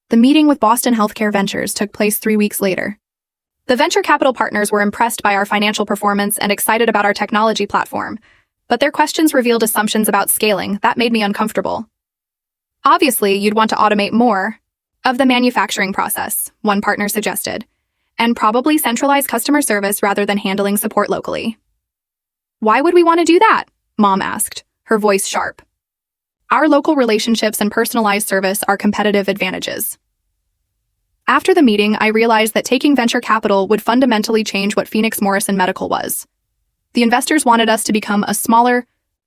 The meeting with Boston Healthcare Ventures took place 3 weeks later. The venture capital partners were impressed by our financial performance and excited about our technology platform, but their questions revealed assumptions about scaling that made me uncomfortable. Obviously, you'd want to automate more of the manufacturing process, one partner suggested, and probably centralize customer service rather than handling support locally. Why would we want to do that? Mom asked, her voice sharp. Our local relationships and personalized service are competitive advantages. After the meeting, I realized that taking venture capital would fundamentally change what Phoenix Morrison Medical was. The investors wanted us to become a smaller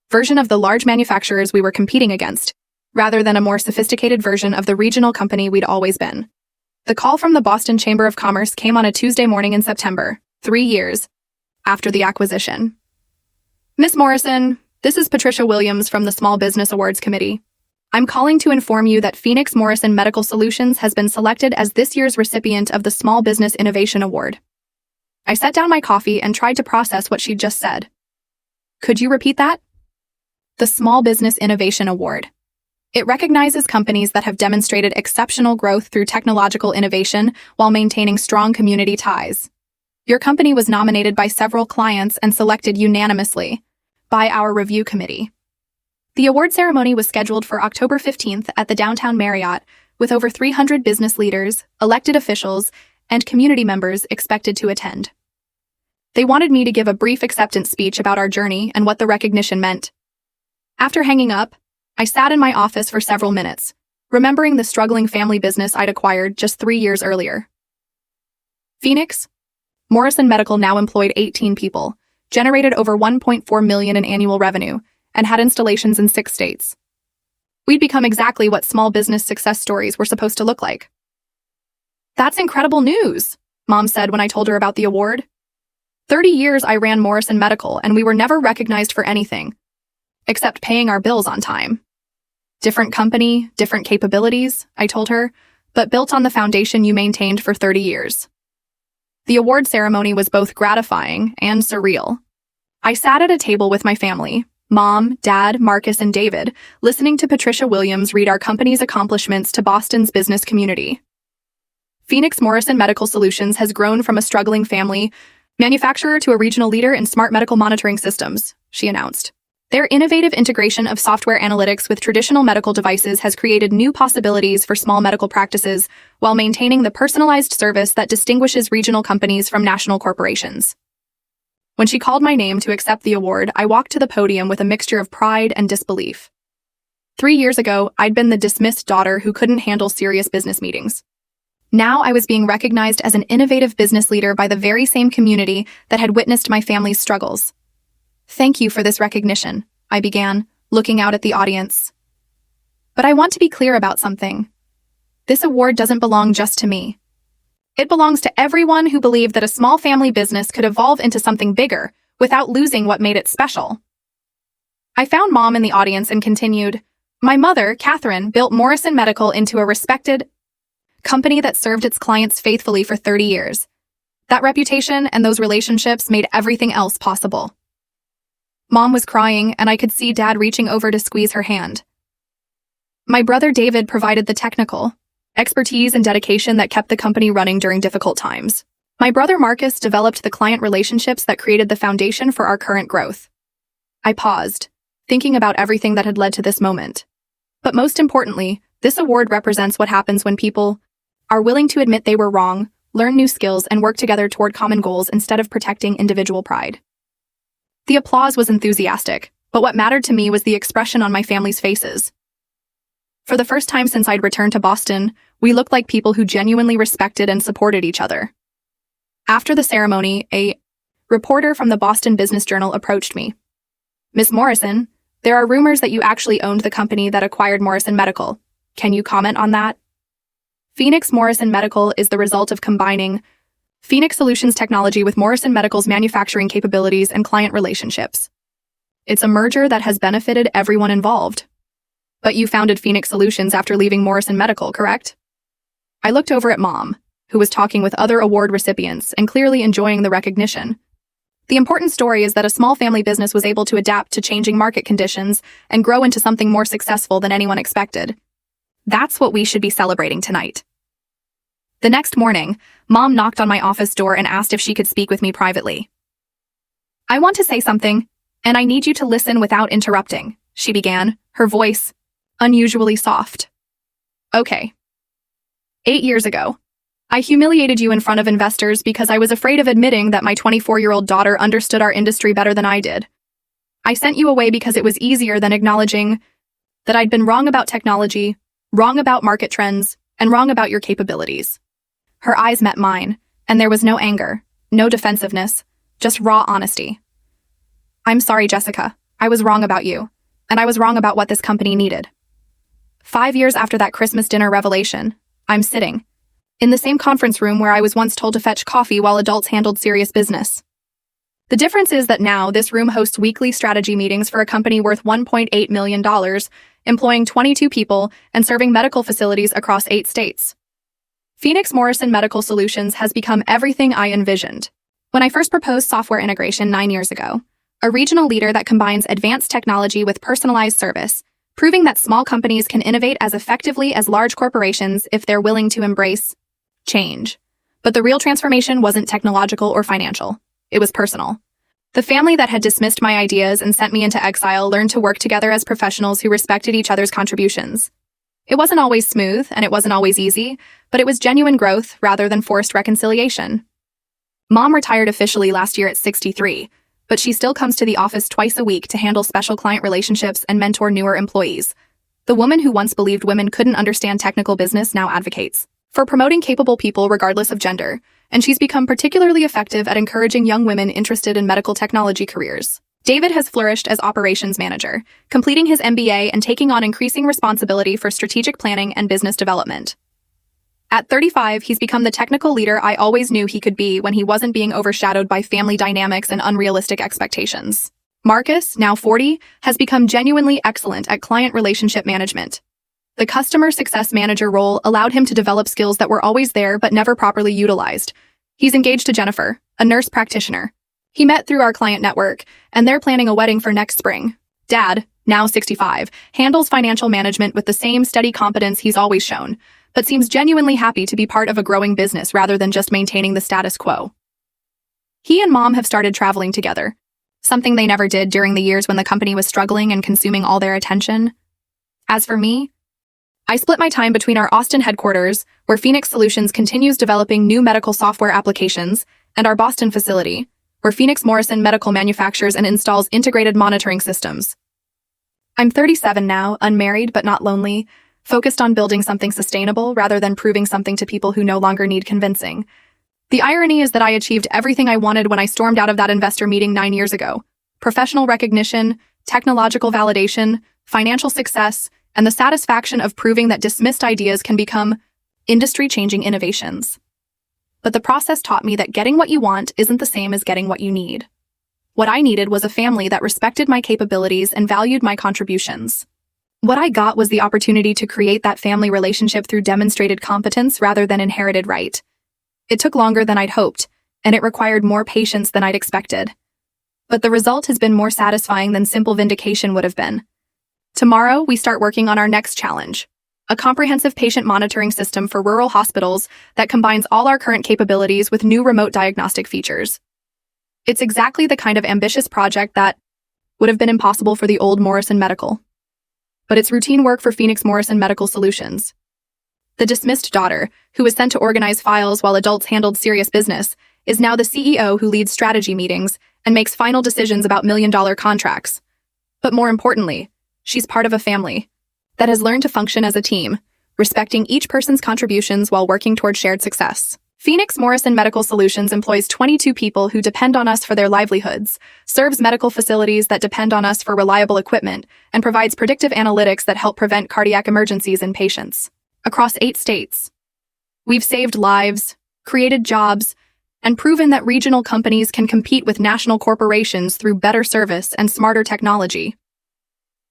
version of the large manufacturers we were competing against, rather than a more sophisticated version of the regional company we'd always been. The call from the Boston Chamber of Commerce came on a Tuesday morning in September, 3 years after the acquisition. Miss Morrison, this is Patricia Williams from the Small Business Awards Committee. I'm calling to inform you that Phoenix Morrison Medical Solutions has been selected as this year's recipient of the Small Business Innovation Award. I set down my coffee and tried to process what she'd just said. Could you repeat that? The Small Business Innovation Award. It recognizes companies that have demonstrated exceptional growth through technological innovation while maintaining strong community ties. Your company was nominated by several clients and selected unanimously by our review committee. The award ceremony was scheduled for October 15th at the Downtown Marriott, with over 300 business leaders, elected officials, and community members expected to attend. They wanted me to give a brief acceptance speech about our journey and what the recognition meant. After hanging up, I sat in my office for several minutes, remembering the struggling family business I'd acquired just 3 years earlier. Phoenix Morrison Medical now employed 18 people, generated over $1.4 million in annual revenue, and had installations in 6 states. We'd become exactly what small business success stories were supposed to look like. That's incredible news, Mom said when I told her about the award. 30 years I ran Morrison Medical, and we were never recognized for anything, except paying our bills on time. Different company, different capabilities, I told her, but built on the foundation you maintained for 30 years. The award ceremony was both gratifying and surreal. I sat at a table with my family, Mom, Dad, Marcus, and David, listening to Patricia Williams read our company's accomplishments to Boston's business community. Phoenix Morrison Medical Solutions has grown from a struggling family manufacturer to a regional leader in smart medical monitoring systems, she announced. Their innovative integration of software analytics with traditional medical devices has created new possibilities for small medical practices while maintaining the personalized service that distinguishes regional companies from national corporations. When she called my name to accept the award, I walked to the podium with a mixture of pride and disbelief. 3 years ago, I'd been the dismissed daughter who couldn't handle serious business meetings. Now I was being recognized as an innovative business leader by the very same community that had witnessed my family's struggles. Thank you for this recognition, I began, looking out at the audience. But I want to be clear about something. This award doesn't belong just to me. It belongs to everyone who believed that a small family business could evolve into something bigger without losing what made it special. I found Mom in the audience and continued, My mother, Catherine, built Morrison Medical into a respected company that served its clients faithfully for 30 years. That reputation and those relationships made everything else possible. Mom was crying, and I could see Dad reaching over to squeeze her hand. My brother David provided the technical expertise and dedication that kept the company running during difficult times. My brother Marcus developed the client relationships that created the foundation for our current growth. I paused, thinking about everything that had led to this moment. But most importantly, this award represents what happens when people are willing to admit they were wrong, learn new skills, and work together toward common goals instead of protecting individual pride. The applause was enthusiastic, but what mattered to me was the expression on my family's faces. For the first time since I'd returned to Boston, we looked like people who genuinely respected and supported each other. After the ceremony, a reporter from the Boston Business Journal approached me. "Miss Morrison, there are rumors that you actually owned the company that acquired Morrison Medical. Can you comment on that?" Phoenix Morrison Medical is the result of combining Phoenix Solutions technology with Morrison Medical's manufacturing capabilities and client relationships. It's a merger that has benefited everyone involved. But you founded Phoenix Solutions after leaving Morrison Medical, correct? I looked over at Mom, who was talking with other award recipients and clearly enjoying the recognition. The important story is that a small family business was able to adapt to changing market conditions and grow into something more successful than anyone expected. That's what we should be celebrating tonight. The next morning, Mom knocked on my office door and asked if she could speak with me privately. "I want to say something, and I need you to listen without interrupting," she began, her voice unusually soft. "Okay. 8 years ago, I humiliated you in front of investors because I was afraid of admitting that my 24-year-old daughter understood our industry better than I did. I sent you away because it was easier than acknowledging that I'd been wrong about technology, wrong about market trends, and wrong about your capabilities." Her eyes met mine, and there was no anger, no defensiveness, just raw honesty. "I'm sorry, Jessica. I was wrong about you, and I was wrong about what this company needed." 5 years after that Christmas dinner revelation, I'm sitting in the same conference room where I was once told to fetch coffee while adults handled serious business. The difference is that now this room hosts weekly strategy meetings for a company worth $1.8 million, employing 22 people and serving medical facilities across 8 states. Phoenix Morrison Medical Solutions has become everything I envisioned. When I first proposed software integration 9 years ago, a regional leader that combines advanced technology with personalized service, proving that small companies can innovate as effectively as large corporations if they're willing to embrace change. But the real transformation wasn't technological or financial. It was personal. The family that had dismissed my ideas and sent me into exile learned to work together as professionals who respected each other's contributions. It wasn't always smooth, and it wasn't always easy, but it was genuine growth rather than forced reconciliation. Mom retired officially last year at 63, but she still comes to the office twice a week to handle special client relationships and mentor newer employees. The woman who once believed women couldn't understand technical business now advocates for promoting capable people regardless of gender, and she's become particularly effective at encouraging young women interested in medical technology careers. David has flourished as operations manager, completing his MBA and taking on increasing responsibility for strategic planning and business development. At 35, he's become the technical leader I always knew he could be when he wasn't being overshadowed by family dynamics and unrealistic expectations. Marcus, now 40, has become genuinely excellent at client relationship management. The customer success manager role allowed him to develop skills that were always there but never properly utilized. He's engaged to Jennifer, a nurse practitioner. He met through our client network, and they're planning a wedding for next spring. Dad, now 65, handles financial management with the same steady competence he's always shown, but seems genuinely happy to be part of a growing business rather than just maintaining the status quo. He and Mom have started traveling together, something they never did during the years when the company was struggling and consuming all their attention. As for me, I split my time between our Austin headquarters, where Phoenix Solutions continues developing new medical software applications, and our Boston facility, where Phoenix Morrison Medical manufactures and installs integrated monitoring systems. I'm 37 now, unmarried but not lonely, focused on building something sustainable rather than proving something to people who no longer need convincing. The irony is that I achieved everything I wanted when I stormed out of that investor meeting 9 years ago. Professional recognition, technological validation, financial success, and the satisfaction of proving that dismissed ideas can become industry-changing innovations. But the process taught me that getting what you want isn't the same as getting what you need. What I needed was a family that respected my capabilities and valued my contributions. What I got was the opportunity to create that family relationship through demonstrated competence rather than inherited right. It took longer than I'd hoped, and it required more patience than I'd expected. But the result has been more satisfying than simple vindication would have been. Tomorrow, we start working on our next challenge, a comprehensive patient monitoring system for rural hospitals that combines all our current capabilities with new remote diagnostic features. It's exactly the kind of ambitious project that would have been impossible for the old Morrison Medical. But it's routine work for Phoenix Morrison Medical Solutions. The dismissed daughter, who was sent to organize files while adults handled serious business, is now the CEO who leads strategy meetings and makes final decisions about million-dollar contracts. But more importantly, she's part of a family. that has learned to function as a team, respecting each person's contributions while working toward shared success. Phoenix Morrison Medical Solutions employs 22 people who depend on us for their livelihoods, serves medical facilities that depend on us for reliable equipment, and provides predictive analytics that help prevent cardiac emergencies in patients. Across 8 states, we've saved lives, created jobs, and proven that regional companies can compete with national corporations through better service and smarter technology.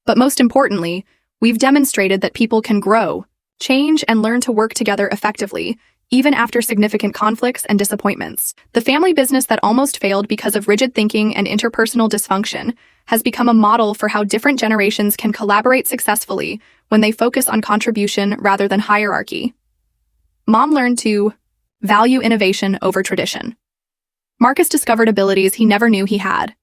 But most importantly, we've demonstrated that people can grow, change, and learn to work together effectively, even after significant conflicts and disappointments. The family business that almost failed because of rigid thinking and interpersonal dysfunction has become a model for how different generations can collaborate successfully when they focus on contribution rather than hierarchy. Mom learned to value innovation over tradition. Marcus discovered abilities he never knew he had.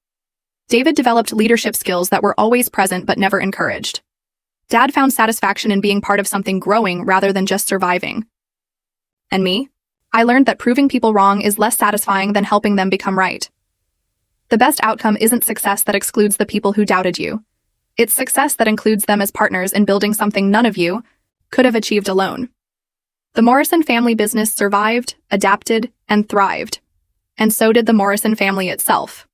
David developed leadership skills that were always present but never encouraged. Dad found satisfaction in being part of something growing rather than just surviving. And me? I learned that proving people wrong is less satisfying than helping them become right. The best outcome isn't success that excludes the people who doubted you. It's success that includes them as partners in building something none of you could have achieved alone. The Morrison family business survived, adapted, and thrived. And so did the Morrison family itself.